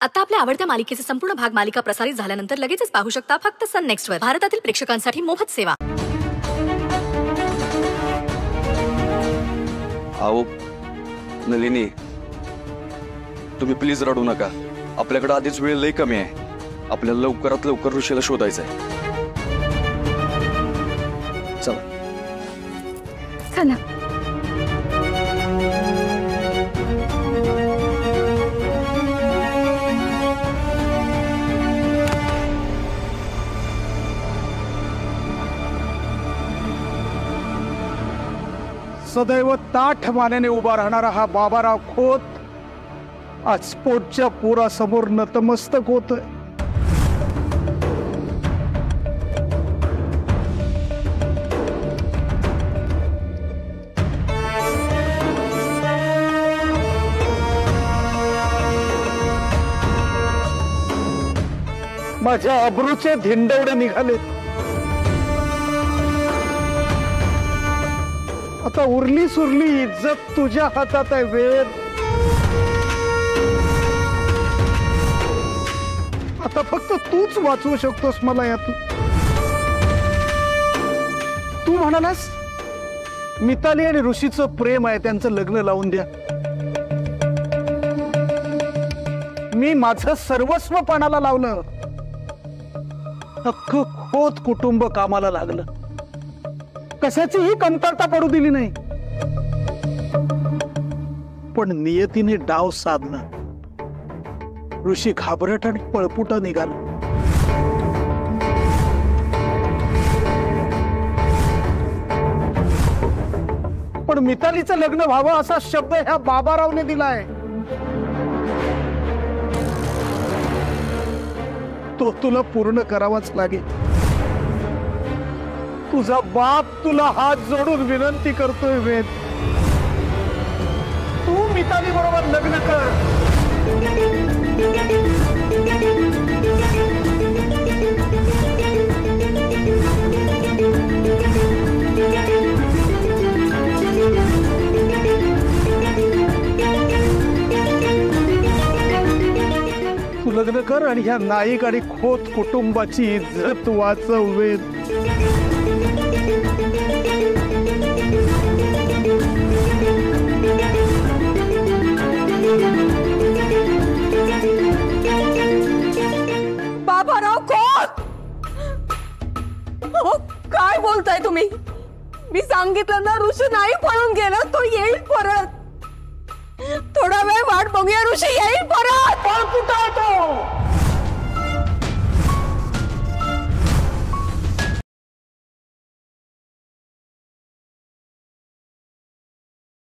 आता आपल्या आवडत्या मालिकेचे संपूर्ण भाग मालिका प्रसारित झाल्यानंतर लगेचच पाहू शकता फक्त सन नेक्स्ट वर. भारतातील प्रेक्षकांसाठी मोफत सेवा. आओ नलिनी, तुम्ही प्लीज रडू नका. आपल्याकडे आधीच वेळ लय कमी आहे. आपल्याला लवकरात लवकर ऋषीला शोधायचंय. चला चला. सदैव ताठ मानेने उभा राहणारा हा बाबाराव खोत आज स्फोटच्या पुरासमोर नतमस्तक होतोय. माझ्या अब्रूचे धिंडवडे निघाले. आता उरली सुरली इज्जत तुझ्या हातात आहे वेद. आता फक्त तूच वाचवू शकतोस मला यातून. तू म्हणालास मिताली आणि ऋषीचं प्रेम आहे, त्यांचं लग्न लावून द्या. मी माझं सर्वस्व पणाला लावलं. अख्खं खोत कुटुंब कामाला लागलं. कशाचीही कमतरता पडू दिली नाही. पण नियतीने डाव साधला. ऋषी घाबरट आणि पळपुटा निघाला. पण मितालीचं लग्न व्हावं असा शब्द ह्या बाबारावने दिलाय. तो तुला पूर्ण करावाच लागेल. तुझा बाप तुला हात जोडून विनंती करतोय वेद. तू मिताली बरोबर लग्न कर. तू लग्न कर आणि ह्या नाईक आणि खोत कुटुंबाची इज्जत वाचव वेद. बाबाराव खोत, काय बोलताय तुम्ही? मी सांगितलं ना ऋषी नाही पळून गेला, तो येईल परत. थोडा वेळ वाट बघूया, ऋषी येईल परत.